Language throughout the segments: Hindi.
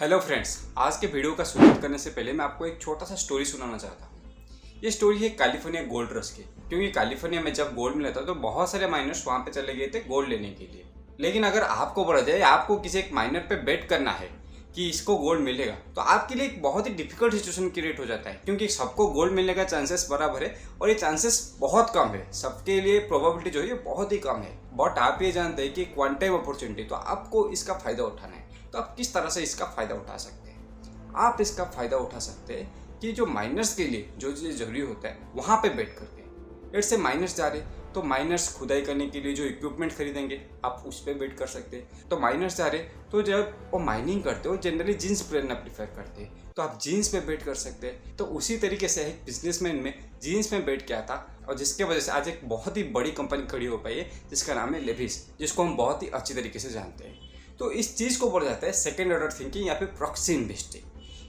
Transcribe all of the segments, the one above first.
हेलो फ्रेंड्स, आज के वीडियो का शुरुआत करने से पहले मैं आपको एक छोटा सा स्टोरी सुनाना चाहता हूँ। ये स्टोरी है कैलिफोर्निया गोल्ड रश की। क्योंकि कैलिफोर्निया में जब गोल्ड मिला था तो बहुत सारे माइनर्स वहाँ पे चले गए थे गोल्ड लेने के लिए। लेकिन अगर आपको बोला जाए आपको किसी एक माइनर पे बेट करना है कि इसको गोल्ड मिलेगा, तो आपके लिए एक बहुत ही डिफिकल्ट सिचुएशन क्रिएट हो जाता है। क्योंकि सबको गोल्ड मिलने का चांसेस बराबर है और ये चांसेस बहुत कम है। सबके लिए प्रोबेबिलिटी जो है ये बहुत ही कम है। बट आप ये जानते हैं कि क्वांटाइम अपॉर्चुनिटी, तो आपको इसका फायदा उठाना है। तो आप किस तरह से इसका फ़ायदा उठा सकते हैं? आप इसका फ़ायदा उठा सकते हैं कि जो माइनर्स के लिए जो चीज़ ज़रूरी होता है वहाँ पे बेट करके। लेट्स से माइनर्स जा रहे तो माइनर्स खुदाई करने के लिए जो इक्विपमेंट खरीदेंगे आप उस पर बेट कर सकते हैं। तो माइनर्स जा रहे तो जब वो माइनिंग करते हो जनरली जीन्स पहनना प्रीफर करते हैं, तो आप जीन्स पे बेट कर सकते हैं। तो उसी तरीके से एक बिजनेसमैन में जीन्स में बेट किया था और जिसके वजह से आज एक बहुत ही बड़ी कंपनी खड़ी हो पाई है जिसका नाम है लेविस, जिसको हम बहुत ही अच्छी तरीके से जानते हैं। तो इस चीज़ को बोला जाता है सेकेंड ऑर्डर थिंकिंग या फिर प्रॉक्सी इन्वेस्टिंग।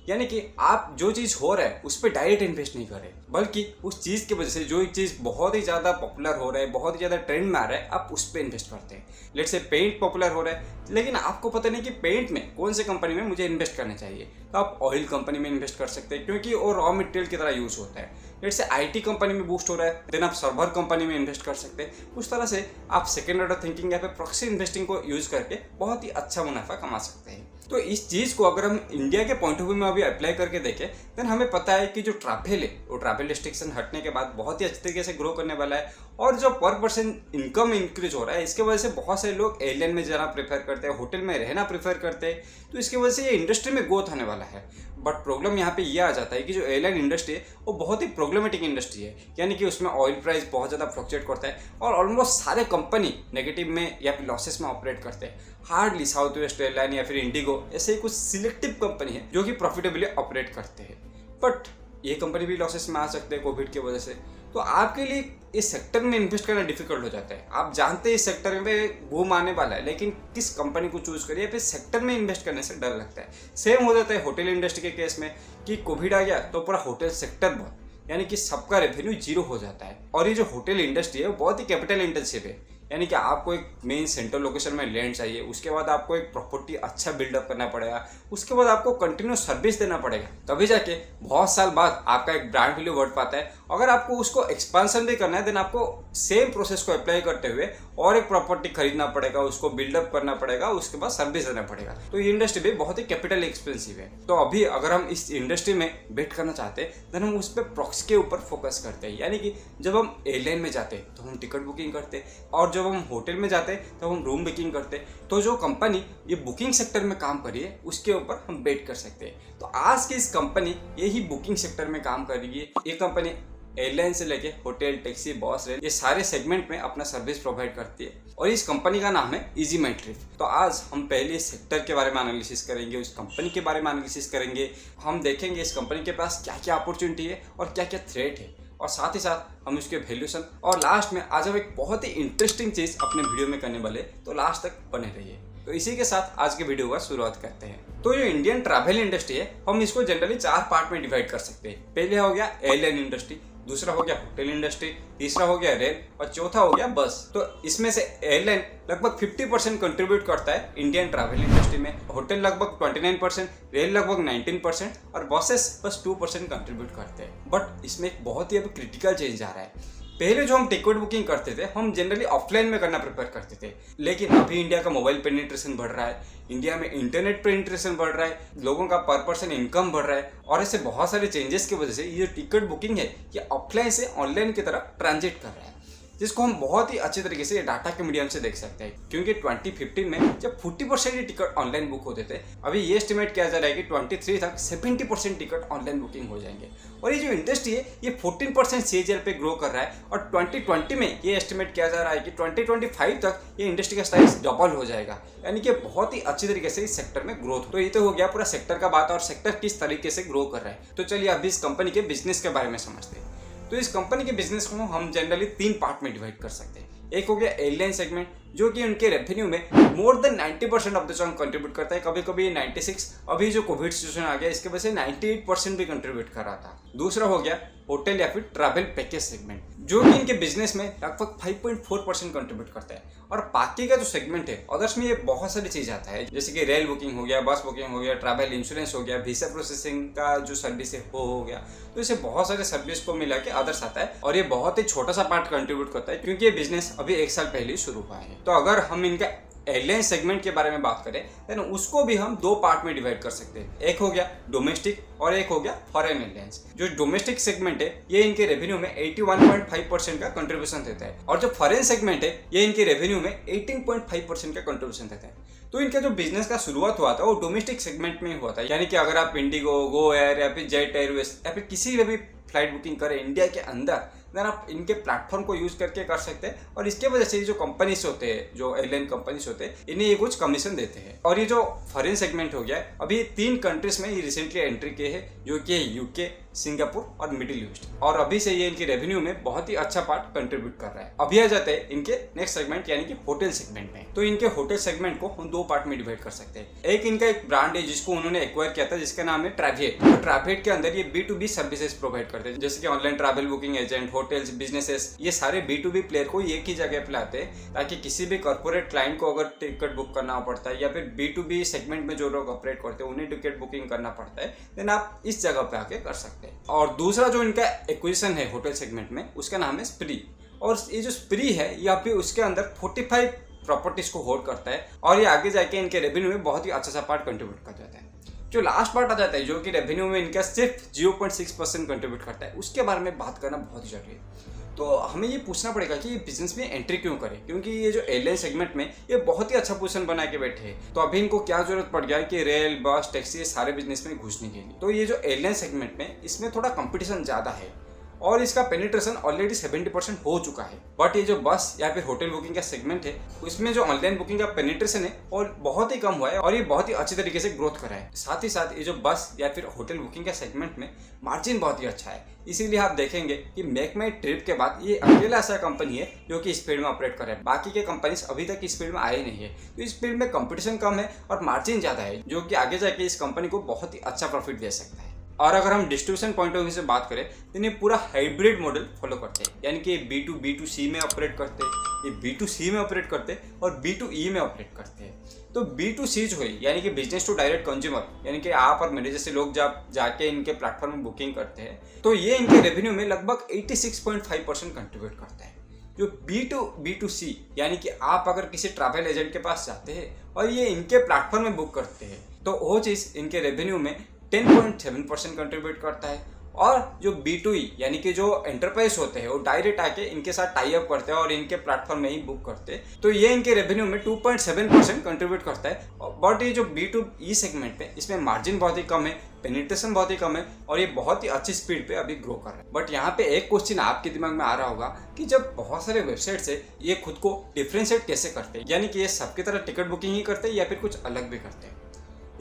यानी कि आप जो चीज़ हो रहा है उस पर डायरेक्ट इन्वेस्ट नहीं करें, बल्कि उस चीज़ की वजह से जो एक चीज़ बहुत ही ज़्यादा पॉपुलर हो रहा है, बहुत ही ज़्यादा ट्रेंड में आ रहा है, आप उस पर इन्वेस्ट करते हैं। लेट्स से पेंट पॉपुलर हो रहा है लेकिन आपको पता नहीं कि पेंट में कौन से कंपनी में मुझे इन्वेस्ट करना चाहिए, तो आप ऑयल कंपनी में इन्वेस्ट कर सकते हैं क्योंकि वो रॉ मटेरियल की तरह यूज़ होता है। लेट्स से आईटी कंपनी में बूस्ट हो रहा है, देन आप सर्वर कंपनी में इन्वेस्ट कर सकते हैं। उस तरह से आप सेकेंड ऑर्डर थिंकिंग या फिर प्रॉक्सी इन्वेस्टिंग को यूज़ करके बहुत ही अच्छा मुनाफा कमा सकते हैं। तो इस चीज़ को अगर हम इंडिया के पॉइंट ऑफ व्यू में अभी अप्लाई करके देखें देन हमें पता है कि जो ट्रैवल है वो ट्रैवल रिस्ट्रिक्शन हटने के बाद बहुत ही अच्छे तरीके से ग्रो करने वाला है। और जो पर पर्सन इनकम इंक्रीज हो रहा है इसके वजह से बहुत सारे लोग एयरलाइन में जाना प्रेफर करते हैं, होटल में रहना प्रेफर करते हैं। तो इसकी वजह से ये इंडस्ट्री में ग्रोथ आने वाला है। बट प्रॉब्लम यहाँ पे ये आ जाता है कि जो एयरलाइन इंडस्ट्री है वो बहुत ही प्रॉब्लमेटिक इंडस्ट्री है। यानी कि उसमें ऑयल प्राइस बहुत ज़्यादा फ्लक्चुएट करता है और ऑलमोस्ट सारे कंपनी नेगेटिव में या फिर लॉसेस में ऑपरेट करते हैं। हार्डली साउथ वेस्ट एयरलाइन या फिर इंडिगो ऐसे ही कुछ सिलेक्टिव कंपनी है जो कि प्रॉफिटेबली ऑपरेट करते हैं। बट ये कंपनी भी लॉसेस में आ सकते हैं कोविड की वजह से। तो आपके लिए इस सेक्टर में इन्वेस्ट करना डिफिकल्ट हो जाता है। आप जानते हैं इस सेक्टर में बूम आने वाला है, लेकिन किस कंपनी को चूज करिए, फिर सेक्टर में इन्वेस्ट करने से डर लगता है। सेम हो जाता है होटल इंडस्ट्री के केस में कि कोविड आ गया तो पूरा होटल सेक्टर बंद, यानी कि सबका रेवेन्यू जीरो हो जाता है। और ये जो होटल इंडस्ट्री है वो बहुत ही कैपिटल इंटेंसिव है। यानी कि आपको एक मेन सेंट्रल लोकेशन में लैंड चाहिए, उसके बाद आपको एक प्रॉपर्टी अच्छा बिल्डअप करना पड़ेगा, उसके बाद आपको कंटिन्यू सर्विस देना पड़ेगा, तभी जाके बहुत साल बाद आपका एक ब्रांड वैल्यू बढ़ पाता है। अगर आपको उसको एक्सपांशन भी करना है देन आपको सेम प्रोसेस को अप्लाई करते हुए और एक प्रॉपर्टी खरीदना पड़ेगा, उसको बिल्डअप करना पड़ेगा, उसके बाद सर्विस देना पड़ेगा। तो ये इंडस्ट्री भी बहुत ही कैपिटल एक्सपेंसिव है। तो अभी अगर हम इस इंडस्ट्री में बेट करना चाहते हैं देन हम उस पर प्रॉक्सी के ऊपर फोकस करते हैं। यानी कि जब हम एयरलाइन में जाते हैं तो हम टिकट बुकिंग करते हैं और जब हम होटल में जाते हैं तो हम रूम बुकिंग करते हैं। तो जो कंपनी ये बुकिंग सेक्टर में काम कर रही है उसके ऊपर हम बेट कर सकते हैं। तो आज की इस कंपनी यही बुकिंग सेक्टर में काम कर रही है। ये कंपनी एयरलाइन से लेके होटल, टैक्सी, बस, रेल, ये सारे सेगमेंट में अपना सर्विस प्रोवाइड करती है और इस कंपनी का नाम है इजी माई ट्रिप। तो आज हम पहले इस सेक्टर के बारे में एनालिसिस करेंगे, उस कंपनी के बारे में एनालिसिस करेंगे। हम देखेंगे इस कंपनी के पास क्या क्या अपॉर्चुनिटी है और क्या क्या थ्रेट है, और साथ ही साथ हम उसके वैल्यूएशन, और लास्ट में आज हम एक बहुत ही इंटरेस्टिंग चीज़ अपने वीडियो में करने वाले, तो लास्ट तक बने रहिए। तो इसी के साथ आज के वीडियो का शुरुआत करते हैं। तो जो इंडियन ट्रैवल इंडस्ट्री है हम इसको जनरली 4 पार्ट में डिवाइड कर सकते हैं। पहले हो गया एयरलाइन इंडस्ट्री, दूसरा हो गया होटल इंडस्ट्री, तीसरा हो गया रेल और चौथा हो गया बस। तो इसमें से एयरलाइन लगभग 50% कंट्रीब्यूट करता है इंडियन ट्रैवल इंडस्ट्री में, होटल लगभग 29%, रेल लगभग 19% और बसेस बस 2% कंट्रीब्यूट करते हैं। बट इसमें एक बहुत ही अभी क्रिटिकल चेंज आ रहा है। पहले जो हम टिकट बुकिंग करते थे हम जनरली ऑफलाइन में करना प्रेफर करते थे, लेकिन अभी इंडिया का मोबाइल पेनिट्रेशन बढ़ रहा है, इंडिया में इंटरनेट पेनिट्रेशन बढ़ रहा है, लोगों का पर पर्सन इनकम बढ़ रहा है और ऐसे बहुत सारे चेंजेस की वजह से ये टिकट बुकिंग है ये ऑफलाइन से ऑनलाइन की तरफ ट्रांजिट कर रहा है, जिसको हम बहुत ही अच्छे तरीके से डाटा के मीडियम से देख सकते हैं। क्योंकि 2015 में जब 40% ही टिकट ऑनलाइन बुक होते थे, अभी ये एस्टिमेट किया जा रहा है कि 23 तक 70% टिकट ऑनलाइन बुकिंग हो जाएंगे। और ये जो इंडस्ट्री है ये 14% CAGR पे ग्रो कर रहा है और 2020 में ये एस्टिमेट किया जा रहा है कि 2025 तक ये इंडस्ट्री का साइज डबल हो जाएगा। यानी कि बहुत ही अच्छी तरीके से इस सेक्टर में ग्रोथ। तो ये तो हो गया पूरा सेक्टर का बात और सेक्टर किस तरीके से ग्रो कर रहा है। तो चलिए अभी इस कंपनी के बिजनेस के बारे में समझते हैं। तो इस कंपनी के बिजनेस को हम जनरली 3 पार्ट में डिवाइड कर सकते हैं। एक हो गया एयरलाइन सेगमेंट, जो कि उनके रेवेन्यू में more than 90% of the chunk contribute करता है। कभी कभी 96, अभी जो कोविड सिचुएशन आ गया इसके वजह से 98% भी कंट्रीब्यूट कर रहा था। दूसरा हो गया होटल या फिर ट्रैवल पैकेज सेगमेंट, जो कि इनके बिजनेस में लगभग 5.4% कंट्रीब्यूट करता है। और बाकी का जो सेगमेंट है अदर्स में ये बहुत सारी चीज आता है, जैसे कि रेल बुकिंग हो गया, बस बुकिंग हो गया, ट्रैवल इंश्योरेंस हो गया, वीजा प्रोसेसिंग का जो सर्विस है वो हो गया। तो इसे बहुत सारे सर्विस को मिला के अदर्स आता है और ये बहुत ही छोटा सा पार्ट कंट्रीब्यूट करता है, क्योंकि ये बिजनेस अभी 1 साल पहले ही शुरू हुआ है। तो अगर हम इनका एयरलाइन सेगमेंट के बारे में बात करें तो उसको भी हम 2 पार्ट में डिवाइड कर सकते हैं। एक हो गया डोमेस्टिक और एक हो गया फॉरेन एयरलाइंस। जो डोमेस्टिक सेगमेंट है ये इनके रेवेन्यू में 81.5% का कंट्रीब्यूशन देता है, और जो फॉरेन सेगमेंट है ये इनके रेवेन्यू में 18.5% का कंट्रीब्यूशन देता है। तो इनका जो बिजनेस का शुरुआत हुआ था वो डोमेस्टिक सेगमेंट में हुआ था, यानी कि अगर आप इंडिगो, गो एयर या फिर जेट एयरवेज या फिर किसी भी फ्लाइट बुकिंग करें इंडिया के अंदर, देन आप इनके प्लेटफॉर्म को यूज करके कर सकते हैं। और इसके वजह से जो कंपनीज होते हैं, जो एयरलाइन कंपनीज होते हैं, इन्हें ये कुछ कमीशन देते हैं। और ये जो फॉरेन सेगमेंट हो गया है, अभी 3 कंट्रीज में ये रिसेंटली एंट्री किए हैं, जो कि यूके, सिंगापुर और मिडिल ईस्ट। और अभी से ये इनके रेवेन्यू में बहुत ही अच्छा पार्ट कंट्रीब्यूट कर रहा है। अभी आ जाते हैं इनके नेक्स्ट सेगमेंट यानी कि होटल सेगमेंट में। तो इनके होटल सेगमेंट को हम 2 पार्ट में डिवाइड कर सकते हैं। एक इनका एक ब्रांड है जिसको उन्होंने एक्वायर किया था, जिसका नाम है ट्रैवलिएट। तो ट्रैवलिएट के अंदर ये B2B सर्विसेज प्रोवाइड करते हैं, जैसे कि online travel booking agent, hotels, businesses, ये सारे B2B प्लेयर को एक ही जगह पे लाते हैं, ताकि किसी भी कॉर्पोरेट क्लाइंट को अगर टिकट बुक करना पड़ता है या फिर B2B सेगमेंट में जो लोग ऑपरेट करते हैं उन्हें टिकट बुकिंग करना पड़ता है, देन आप इस जगह पे आके कर सकते हैं। और दूसरा जो इनका एक्विजिशन है होटल सेगमेंट में, उसका नाम है स्प्री। और ये जो स्प्री है ये अभी उसके अंदर 45 प्रॉपर्टीज को होल्ड करता है, और ये आगे जाके इनके रेवेन्यू में बहुत ही अच्छा सा पार्ट कंट्रीब्यूट कर जाता है। जो लास्ट पार्ट आ जाता है, जो कि रेवेन्यू में इनका सिर्फ 0.6% कंट्रीब्यूट करता है, उसके बारे में बात करना बहुत ही जरूरी है। तो हमें ये पूछना पड़ेगा कि ये बिजनेस में एंट्री क्यों करें, क्योंकि ये जो एयरलाइन सेगमेंट में ये बहुत ही अच्छा पोजीशन बना के बैठे हैं। तो अभी इनको क्या जरूरत पड़ गया है कि रेल, बस, टैक्सी, ये सारे बिजनेस में घुसने के लिए। तो ये जो एयरलाइन सेगमेंट में इसमें थोड़ा कंपटीशन ज़्यादा है और इसका पेनिट्रेशन ऑलरेडी 70% हो चुका है। बट ये जो बस या फिर होटल बुकिंग का सेगमेंट है, उसमें जो ऑनलाइन बुकिंग का पेनिट्रेशन है और बहुत ही कम हुआ है, और ये बहुत ही अच्छी तरीके से ग्रोथ करा है। साथ ही साथ ये जो बस या फिर होटल बुकिंग का सेगमेंट में मार्जिन बहुत ही अच्छा है। इसीलिए आप देखेंगे कि मेक माई ट्रिप के बाद ये अकेला ऐसा कंपनी है जो कि इस फील्ड में ऑपरेट कर रहा है। बाकी के कंपनीज अभी तक इस फील्ड में आए नहीं है। तो इस फील्ड में कंपटीशन कम है और मार्जिन ज़्यादा है, जो कि आगे जाके इस कंपनी को बहुत ही अच्छा प्रॉफिट दे सकता है। और अगर हम डिस्ट्रीब्यूशन पॉइंट ऑफ व्यू से बात करें तो ये पूरा हाइब्रिड मॉडल फॉलो करते हैं, यानी कि B2B2C में ऑपरेट करते हैं, ये B2C में ऑपरेट करते हैं और B2E में ऑपरेट करते हैं। तो B2C जो है यानी कि बिजनेस टू डायरेक्ट कंज्यूमर, यानी कि आप और मेरे जैसे लोग जब जाके इनके प्लेटफॉर्म में बुकिंग करते हैं, तो ये इनके रेवेन्यू में लगभग 86.5% कंट्रीब्यूट करता है। जो B2B2C यानी कि आप अगर किसी ट्रैवल एजेंट के पास जाते हैं और ये इनके प्लेटफॉर्म में बुक करते हैं, तो वो चीज़ इनके रेवेन्यू में 10.7% कंट्रीब्यूट करता है। और जो B2E यानी कि जो एंटरप्राइज होते हैं वो डायरेक्ट आके इनके साथ टाई अप करते हैं और इनके प्लेटफॉर्म में ही बुक करते हैं, तो ये इनके रेवेन्यू में 2.7% कंट्रीब्यूट करता है। बट ये जो B2E सेगमेंट है इसमें मार्जिन बहुत ही कम है, पेनिट्रेशन बहुत ही कम है और ये बहुत ही अच्छी स्पीड पे अभी ग्रो कर रहा है। बट यहाँ पे एक क्वेश्चन आपके दिमाग में आ रहा होगा कि जब बहुत सारे वेबसाइट्स है ये खुद को डिफ्रेंशिएट कैसे करते हैं, यानी कि ये सबकी तरह टिकट बुकिंग ही करते हैं या फिर कुछ अलग भी करते हैं।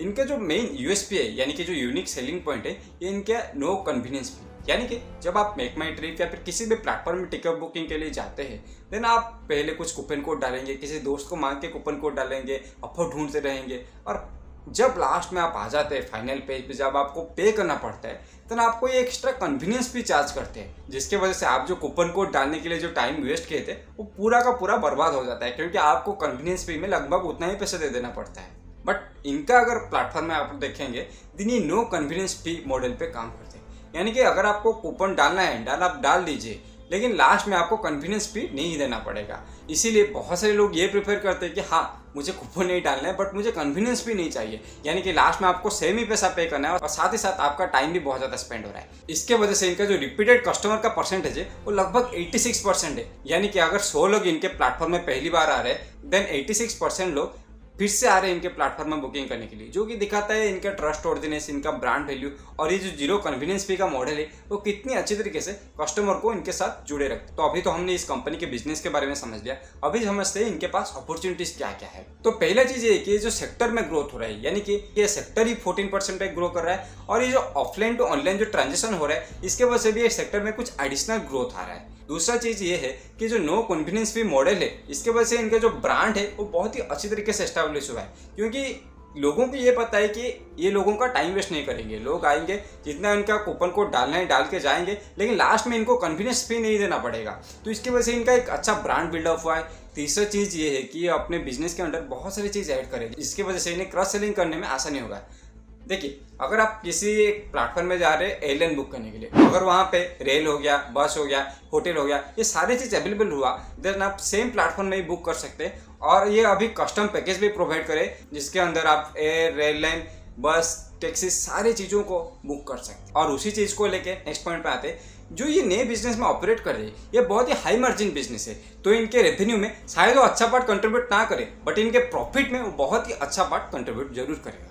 इनका जो मेन USP है यानी कि जो यूनिक सेलिंग पॉइंट है ये इनका नो कन्वीनियंस फी, यानी कि जब आप मेक माई ट्रिप या फिर किसी भी प्लेटफॉर्म में टिकट बुकिंग के लिए जाते हैं, देन आप पहले कुछ कूपन कोड डालेंगे, किसी दोस्त को मांग के कूपन कोड डालेंगे, ऑफर ढूंढते रहेंगे, और जब लास्ट में आप आ जाते हैं फाइनल पेज पे, जब आपको पे करना पड़ता है, तो आपको ये एक्स्ट्रा कन्वीनियंस भी चार्ज करते हैं, जिसके वजह से आप जो कूपन कोड डालने के लिए जो टाइम वेस्ट किए थे वो पूरा का पूरा बर्बाद हो जाता है, क्योंकि आपको कन्वीनियंस फी में लगभग उतना ही पैसे दे देना पड़ता है। बट इनका अगर प्लेटफॉर्म में आप देखेंगे दिन ये नो कन्वीनियंस फी मॉडल पे काम करते हैं, यानी कि अगर आपको कूपन डालना है आप डाल दीजिए, लेकिन लास्ट में आपको कन्वीनियंस फी नहीं देना पड़ेगा। इसीलिए बहुत सारे लोग ये प्रेफर करते हैं कि हाँ मुझे कूपन नहीं डालना है बट मुझे कन्वीनियंस भी नहीं चाहिए, यानी कि लास्ट में आपको सेम ही पैसा पे करना है और साथ ही साथ आपका टाइम भी बहुत ज़्यादा स्पेंड हो रहा है। इसके वजह से इनका जो रिपीटेड कस्टमर का परसेंटेज है वो लगभग 86% है, यानी कि अगर 100 लोग इनके प्लेटफॉर्म में पहली बार आ रहे हैं देन 86% लोग फिर से आ रहे हैं इनके प्लेटफॉर्म में बुकिंग करने के लिए, जो कि दिखाता है इनका ट्रस्ट वर्दीनेस, इनका ब्रांड वैल्यू और ये जो जीरो कन्वीनियंस फी का मॉडल है वो कितनी अच्छी तरीके से कस्टमर को इनके साथ जुड़े रखते हैं। तो अभी तो हमने इस कंपनी के बिजनेस के बारे में समझ लिया, अभी समझते हैं इनके पास अपॉर्चुनिटीज क्या क्या है। तो पहला चीज ये कि जो सेक्टर में ग्रोथ हो रहा है, यानी कि ये सेक्टर ही 14% पे ग्रो कर रहा है, और ये जो ऑफलाइन टू ऑनलाइन जो ट्रांजेक्शन हो रहा है इसके वजह से भी इस सेक्टर में कुछ एडिशनल ग्रोथ आ रहा है। दूसरा चीज़ ये है कि जो नो कॉन्फिडेंस फी मॉडल है, इसके वजह से इनका जो ब्रांड है वो बहुत ही अच्छी तरीके से एस्टेब्लिश हुआ है, क्योंकि लोगों को ये पता है कि ये लोगों का टाइम वेस्ट नहीं करेंगे। लोग आएंगे, जितना इनका कूपन कोड डालना है डाल के जाएंगे, लेकिन लास्ट में इनको कॉन्फिडेंस फी नहीं देना पड़ेगा। तो इसकी वजह से इनका एक अच्छा ब्रांड बिल्डअप हुआ है। तीसरा चीज़ ये है कि ये अपने बिजनेस के अंदर बहुत सारी चीज़ ऐड करेंगे, जिसकी वजह से इन्हें क्रॉस सेलिंग करने में आसानी होगा। देखिए, अगर आप किसी एक प्लेटफॉर्म में जा रहे हैं एयरलाइन बुक करने के लिए, अगर वहाँ पे रेल हो गया, बस हो गया, होटल हो गया, ये सारी चीज़ अवेलेबल हुआ, देन आप सेम प्लेटफॉर्म में ही बुक कर सकते हैं। और ये अभी कस्टम पैकेज भी प्रोवाइड करे, जिसके अंदर आप एयर, रेललाइन, बस, टैक्सी सारी चीज़ों को बुक कर सकते हैं। और उसी चीज़ को लेके नेक्स्ट पॉइंट पे आते हैं, जो ये नए बिजनेस में ऑपरेट कर रहे हैं, ये बहुत ही हाई मार्जिन बिजनेस है। तो इनके रेवेन्यू में शायद वो अच्छा पार्ट कंट्रीब्यूट ना करे, बट इनके प्रॉफिट में वो बहुत ही अच्छा पार्ट कंट्रीब्यूट जरूर करेगा।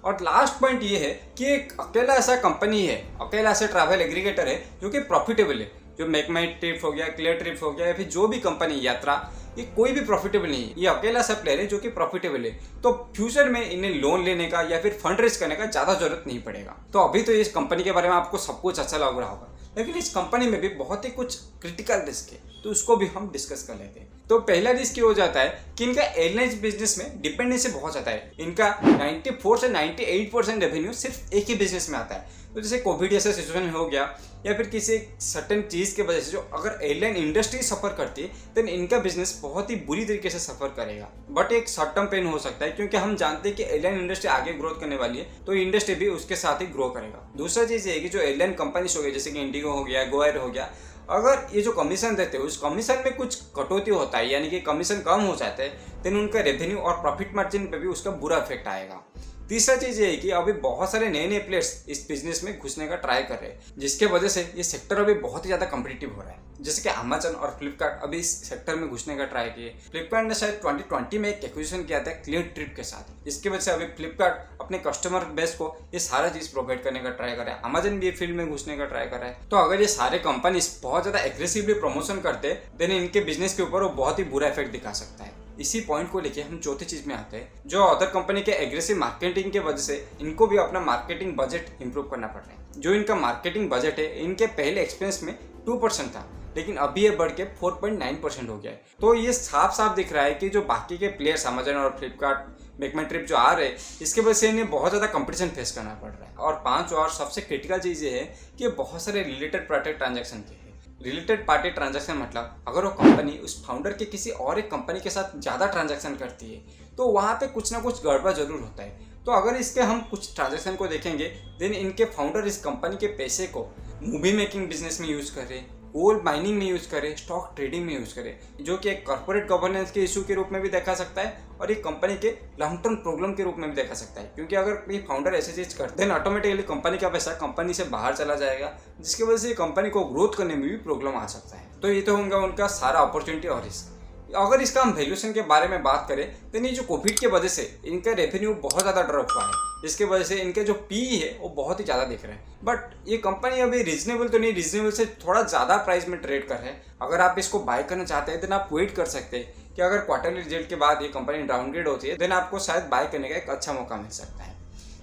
और लास्ट पॉइंट ये है कि एक अकेला ऐसा कंपनी है, अकेला ऐसा ट्रैवल एग्रीगेटर है जो कि प्रॉफिटेबल है। जो मेक माई ट्रिप हो गया, क्लियर ट्रिप हो गया, या फिर जो भी कंपनी यात्रा, ये कोई भी प्रॉफिटेबल नहीं है। ये अकेला सा प्लेयर है जो कि प्रॉफिटेबल है। तो फ्यूचर में इन्हें लोन लेने का या फिर फंड रेज करने का ज़्यादा जरूरत नहीं पड़ेगा। तो अभी तो इस कंपनी के बारे में आपको सब कुछ अच्छा लग रहा होगा, लेकिन इस कंपनी में भी बहुत ही कुछ क्रिटिकल रिस्क है, तो उसको भी हम डिस्कस कर लेते हैं। तो पहला रिस्क ये हो जाता है कि इनका एयरलाइंस बिजनेस में डिपेंडेंसी बहुत ज़्यादा है। इनका 94 से 98% रेवेन्यू सिर्फ एक ही बिजनेस में आता है। तो जैसे कोविड जैसा सिचुएशन हो गया, या फिर किसी सर्टेन चीज़ की वजह से जो अगर एयरलाइन इंडस्ट्री सफ़र करती है, देन इनका बिजनेस बहुत ही बुरी तरीके से सफ़र करेगा। बट एक शॉर्ट टर्म पेन हो सकता है, क्योंकि हम जानते हैं कि एयरलाइन इंडस्ट्री आगे ग्रोथ करने वाली है, तो इंडस्ट्री भी उसके साथ ही ग्रो करेगा। दूसरा चीज़ ये है कि जो एयरलाइन कंपनीज हो गई, जैसे कि इंडिगो हो गया, गो एयर हो गया, अगर ये जो कमीशन देते हैं उस कमीशन में कुछ कटौती होता है, यानी कि कमीशन कम हो जाता है, देन उनका रेवेन्यू और प्रॉफिट मार्जिन पे भी उसका बुरा इफेक्ट आएगा। तीसरा चीज़ ये है कि अभी बहुत सारे नए नए प्लेयर्स इस बिजनेस में घुसने का ट्राई कर रहे हैं, जिसके वजह से ये सेक्टर अभी बहुत ही ज़्यादा कम्पिटिटिव हो रहा है। जैसे कि अमेजन और फ्लिपकार्ट अभी इस सेक्टर में घुसने का ट्राई किए। फ्लिपकार्ट ने शायद 2020 में एक एक्विजिशन किया था क्लियर ट्रिप के साथ, जिसकी वजह से अभी फ्लिपकार्ट अपने कस्टमर बेस को ये सारा चीज़ प्रोवाइड करने का ट्राई कर रहा है। अमेजन भी ये फील्ड में घुसने का ट्राई कर रहा है। तो अगर ये सारे कंपनीज बहुत ज़्यादा एग्रेसिवली प्रमोशन करते हैं, देन इनके बिजनेस के ऊपर वो बहुत ही बुरा इफेक्ट दिखा सकता है। इसी पॉइंट को लेके हम चौथी चीज में आते हैं, जो अदर कंपनी के एग्रेसिव मार्केटिंग के वजह से इनको भी अपना मार्केटिंग बजट इंप्रूव करना पड़ रहा है। जो इनका मार्केटिंग बजट है, इनके पहले एक्सपेंस में 2% था, लेकिन अभी ये बढ़ के 4.9% हो गया है। तो ये साफ साफ दिख रहा है कि जो बाकी के प्लेयर्स अमेजन और फ्लिपकार्ट, मेक माई ट्रिप जो आ रहे हैं, इसके वजह से इन्हें बहुत ज़्यादा कंपटीशन फेस करना पड़ रहा है। और पांच और सबसे क्रिटिकल चीज़ ये है कि बहुत सारे रिलेटेड पार्टी ट्रांजैक्शन के हैं। रिलेटेड पार्टी ट्रांजैक्शन मतलब अगर वो कंपनी उस फाउंडर के किसी और एक कंपनी के साथ ज़्यादा ट्रांजैक्शन करती है, तो वहाँ पे कुछ ना कुछ गड़बड़ जरूर होता है। तो अगर इसके हम कुछ ट्रांजैक्शन को देखेंगे, देन इनके फाउंडर इस कंपनी के पैसे को मूवी मेकिंग बिजनेस में यूज़ कर रहे हैं, गोल्ड माइनिंग में यूज़ करें, स्टॉक ट्रेडिंग में यूज़ करें, जो कि एक कॉर्पोरेट गवर्नेंस के इशू के रूप में भी देखा सकता है और एक कंपनी के लॉन्ग टर्म प्रॉब्लम के रूप में भी देखा सकता है। क्योंकि अगर ये फाउंडर ऐसे चीज़ करते हैं, ऑटोमेटिकली कंपनी का पैसा कंपनी से बाहर चला जाएगा, जिसकी वजह से कंपनी को ग्रोथ करने में भी प्रॉब्लम आ सकता है। तो ये तो होंगे उनका सारा अपॉर्चुनिटी और रिस्क। अगर इसका हम वैल्यूएशन के बारे में बात करें, तो ये जो कोविड की वजह से इनका रेवेन्यू बहुत ज़्यादा ड्रॉप हुआ है, जिसकी वजह से इनके जो पी है वो बहुत ही ज़्यादा दिख रहे हैं। बट ये कंपनी अभी रीजनेबल तो नहीं, रीजनेबल से थोड़ा ज़्यादा प्राइस में ट्रेड कर रहे हैं। अगर आप इसको बाय करना चाहते हैं, देन आप वेट कर सकते हैं कि अगर क्वार्टरली रिजल्ट के बाद ये कंपनी डाउनग्रेड होती है, देन आपको शायद बाय करने का एक अच्छा मौका मिल सकता है।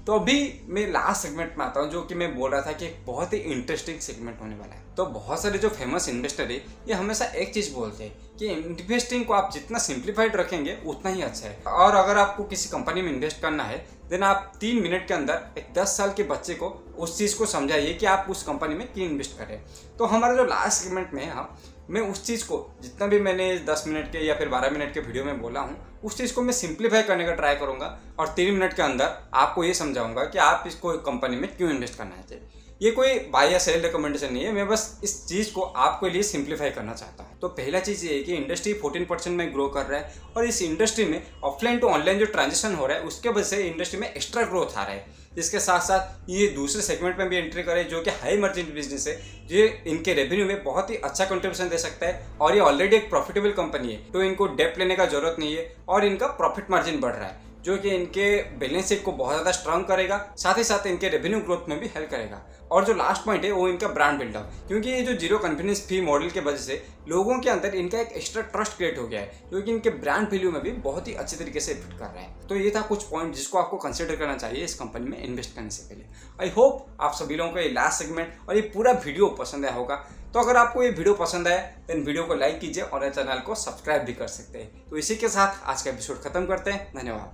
तो अभी मैं लास्ट सेगमेंट में आता हूँ, जो कि मैं बोल रहा था कि एक बहुत ही इंटरेस्टिंग सेगमेंट होने वाला है। तो बहुत सारे जो फेमस इन्वेस्टर है, ये हमेशा एक चीज़ बोलते हैं कि इन्वेस्टिंग को आप जितना सिंप्लीफाइड रखेंगे उतना ही अच्छा है। और अगर आपको किसी कंपनी में इन्वेस्ट करना है, देन आप 3 मिनट के अंदर एक 10 साल के बच्चे को उस चीज़ को समझाइए कि आप उस कंपनी में क्यों इन्वेस्ट करें। तो हमारा जो लास्ट सेगमेंट में है, मैं उस चीज़ को जितना भी मैंने 10 मिनट के या फिर 12 मिनट के वीडियो में बोला हूँ, उस चीज़ को मैं सिंप्लीफाई करने का ट्राई करूँगा और 3 मिनट के अंदर आपको ये समझाऊंगा कि आप इसको एक कंपनी में क्यों इन्वेस्ट करना चाहिए। ये कोई बाय या सेल रिकमेंडेशन नहीं है, मैं बस इस चीज़ को आपके लिए सिंप्लीफाई करना चाहता हूँ। तो पहला चीज़ ये है कि इंडस्ट्री 14% में ग्रो कर रहा है और इस इंडस्ट्री में ऑफलाइन टू ऑनलाइन जो ट्रांजिशन हो रहा है, उसके वजह से इंडस्ट्री में एक्स्ट्रा ग्रोथ आ रहा है। इसके साथ साथ ये दूसरे सेगमेंट में भी एंट्री करें, जो कि हाई मार्जिन बिजनेस है, जो इनके रेवेन्यू में बहुत ही अच्छा कंट्रीब्यूशन दे सकता है और ये ऑलरेडी एक प्रॉफिटेबल कंपनी है, तो इनको डेप्ट लेने का जरूरत नहीं है और इनका प्रॉफिट मार्जिन बढ़ रहा है, जो कि इनके बैलेंस शीट को बहुत ज़्यादा स्ट्रांग करेगा, साथ ही साथ इनके रेवेन्यू ग्रोथ में भी हेल्प करेगा। और जो लास्ट पॉइंट है वो इनका ब्रांड बिल्डअप, क्योंकि ये जो जीरो कॉन्फिडेंस फी मॉडल के वजह से लोगों के अंदर इनका एक एक्स्ट्रा ट्रस्ट क्रिएट हो गया है, जो कि इनके ब्रांड वैल्यू में भी बहुत ही अच्छे तरीके से फिट कर रहा है। तो ये था कुछ पॉइंट जिसको आपको कंसिडर करना चाहिए इस कंपनी में इन्वेस्ट करने से पहले। आई होप आप सभी लोगों को ये लास्ट सेगमेंट और ये पूरा वीडियो पसंद आया होगा। तो तो अगर आपको ये वीडियो पसंद आए देन वीडियो को लाइक कीजिए और चैनल को सब्सक्राइब भी कर सकते हैं। तो इसी के साथ आज का एपिसोड खत्म करते हैं। धन्यवाद।